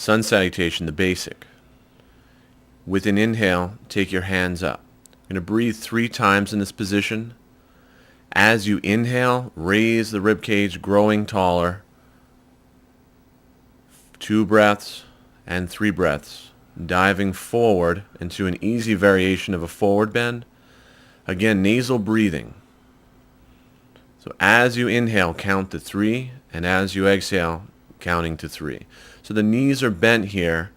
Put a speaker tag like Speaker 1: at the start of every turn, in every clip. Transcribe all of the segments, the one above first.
Speaker 1: Sun salutation, the basic. With an inhale, take your hands up. You're going to breathe 3 times in this position. As you inhale, raise the rib cage, growing taller. 2 breaths and 3 breaths, diving forward into an easy variation of a forward bend. Again, nasal breathing. So as you inhale, count to 3, and as you exhale, counting to 3. So the knees are bent here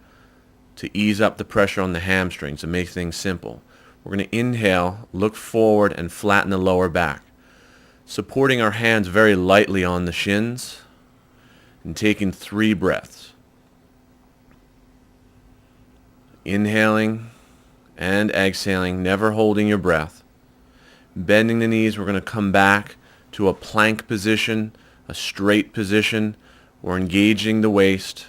Speaker 1: to ease up the pressure on the hamstrings and make things simple. We're going to inhale, look forward, and flatten the lower back, supporting our hands very lightly on the shins, and taking 3 breaths. Inhaling and exhaling, never holding your breath. Bending the knees, we're going to come back to a plank position, a straight position. We're engaging the waist.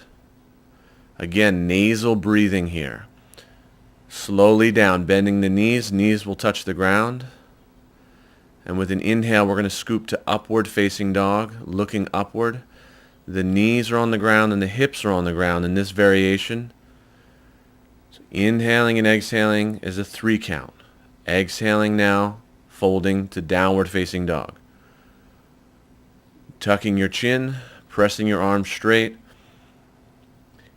Speaker 1: Again, nasal breathing here. Slowly down, bending the knees. Knees will touch the ground. And with an inhale, we're going to scoop to upward facing dog, looking upward. The knees are on the ground and the hips are on the ground in this variation. So inhaling and exhaling is a 3 count. Exhaling now, folding to downward facing dog. Tucking your chin, pressing your arms straight,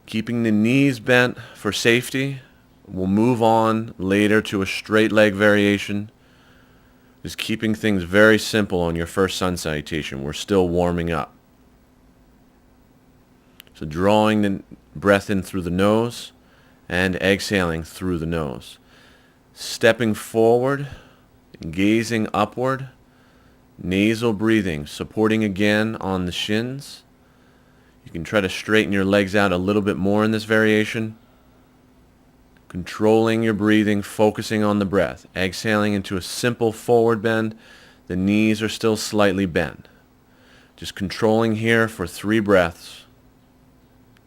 Speaker 1: keeping the knees bent for safety. We'll move on later to a straight leg variation. Just keeping things very simple on your first sun salutation. We're still warming up. So drawing the breath in through the nose and exhaling through the nose. Stepping forward, gazing upward. Nasal breathing, supporting again on the shins. You can try to straighten your legs out a little bit more in this variation. Controlling your breathing, focusing on the breath. Exhaling into a simple forward bend. The knees are still slightly bent. Just controlling here for 3 breaths.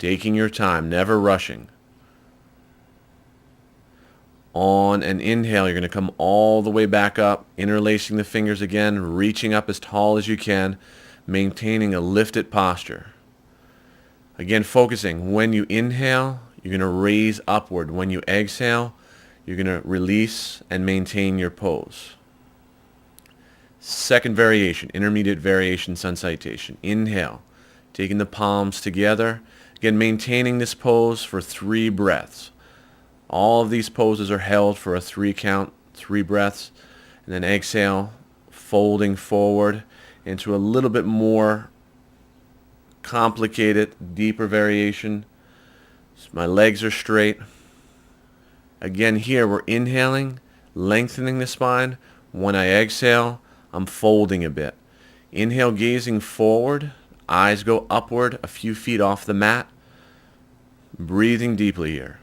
Speaker 1: Taking your time, never rushing. On an inhale, you're going to come all the way back up, interlacing the fingers again, reaching up as tall as you can, maintaining a lifted posture. Again, focusing. When you inhale, you're going to raise upward. When you exhale, you're going to release and maintain your pose. Second variation, intermediate variation sun salutation. Inhale, taking the palms together. Again, maintaining this pose for 3 breaths. All of these poses are held for a 3 count, 3 breaths, and then exhale, folding forward into a little bit more complicated, deeper variation. So my legs are straight. Again, here we're inhaling, lengthening the spine. When I exhale, I'm folding a bit. Inhale, gazing forward, eyes go upward a few feet off the mat. Breathing deeply here.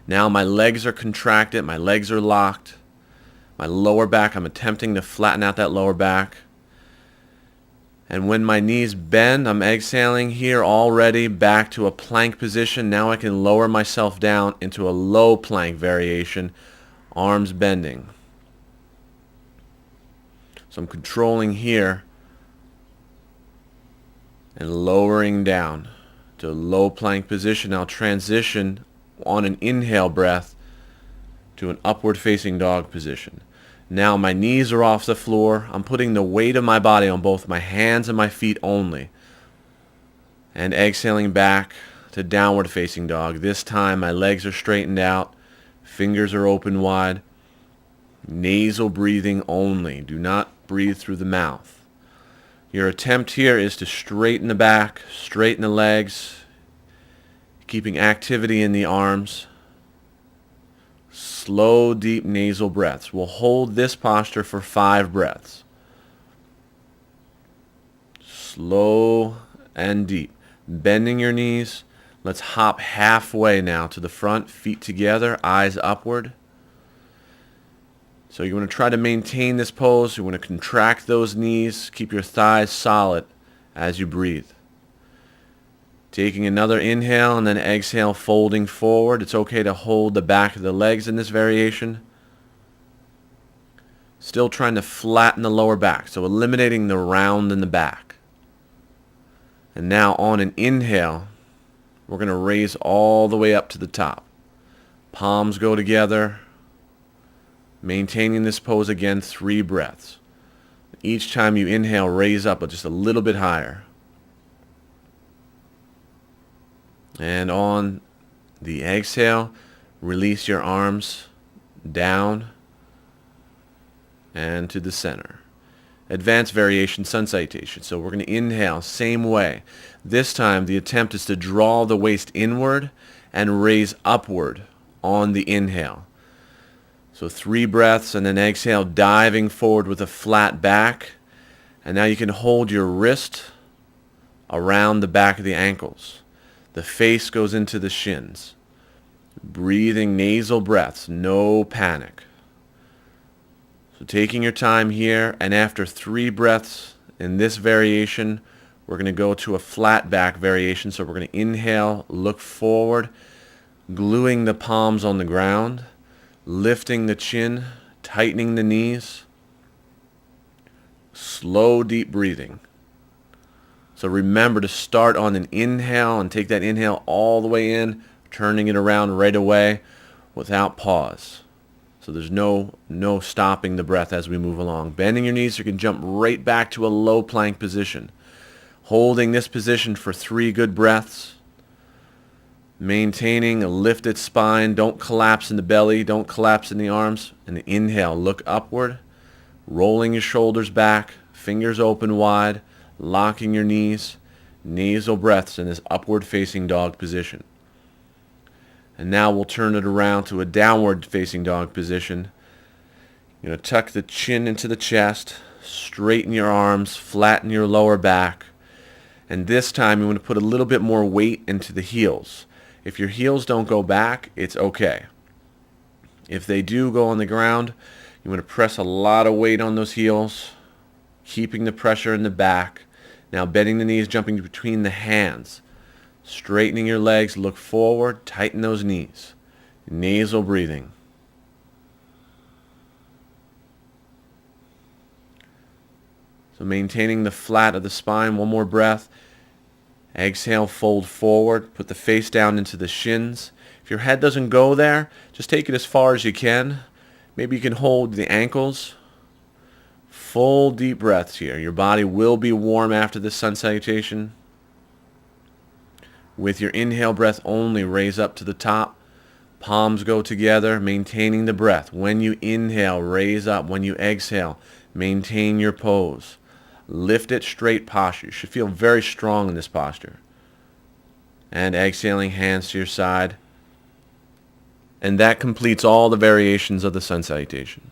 Speaker 1: Now my legs are contracted, my legs are locked. My lower back, I'm attempting to flatten out that lower back. And when my knees bend, I'm exhaling here already back to a plank position. Now I can lower myself down into a low plank variation, arms bending. So I'm controlling here and lowering down to a low plank position. I'll transition on an inhale breath to an upward facing dog position. Now my knees are off the floor. I'm putting the weight of my body on both my hands and my feet only. And exhaling back to downward facing dog. This time my legs are straightened out. Fingers are open wide. Nasal breathing only. Do not breathe through the mouth. Your attempt here is to straighten the back, straighten the legs, keeping activity in the arms. Slow, deep nasal breaths. We'll hold this posture for 5 breaths. Slow and deep. Bending your knees. Let's hop halfway now to the front, feet together, eyes upward. So you want to try to maintain this pose. You want to contract those knees. Keep your thighs solid as you breathe. Taking another inhale and then exhale, folding forward. It's okay to hold the back of the legs in this variation. Still trying to flatten the lower back, so eliminating the round in the back. And now on an inhale, we're going to raise all the way up to the top. Palms go together. Maintaining this pose again, 3 breaths. Each time you inhale, raise up just a little bit higher. And on the exhale, release your arms down and to the center. Advanced variation sun salutation. So we're going to inhale, same way. This time the attempt is to draw the waist inward and raise upward on the inhale. So 3 breaths and then exhale, diving forward with a flat back. And now you can hold your wrist around the back of the ankles. The face goes into the shins. Breathing nasal breaths, no panic. So taking your time here, and after 3 breaths in this variation, we're going to go to a flat back variation. So we're going to inhale, look forward, gluing the palms on the ground, lifting the chin, tightening the knees. Slow, deep breathing. So remember to start on an inhale and take that inhale all the way in, turning it around right away without pause. So there's no stopping the breath as we move along. Bending your knees, you can jump right back to a low plank position. Holding this position for 3 good breaths. Maintaining a lifted spine. Don't collapse in the belly. Don't collapse in the arms. And inhale, look upward. Rolling your shoulders back. Fingers open wide. Locking your knees. Nasal breaths in this upward facing dog position. And now we'll turn it around to a downward facing dog position. You're going to tuck the chin into the chest. Straighten your arms. Flatten your lower back. And this time you want to put a little bit more weight into the heels. If your heels don't go back, it's okay. If they do go on the ground, you want to press a lot of weight on those heels, keeping the pressure in the back. Now bending the knees, jumping between the hands. Straightening your legs, look forward, tighten those knees. Nasal breathing. So maintaining the flat of the spine, one more breath. Exhale, fold forward, put the face down into the shins. If your head doesn't go there, just take it as far as you can. Maybe you can hold the ankles. Full deep breaths here. Your body will be warm after this sun salutation. With your inhale breath only, raise up to the top. Palms go together, maintaining the breath. When you inhale, raise up. When you exhale, maintain your pose. Lift it, straight posture. You should feel very strong in this posture. And exhaling, hands to your side. And that completes all the variations of the sun salutation.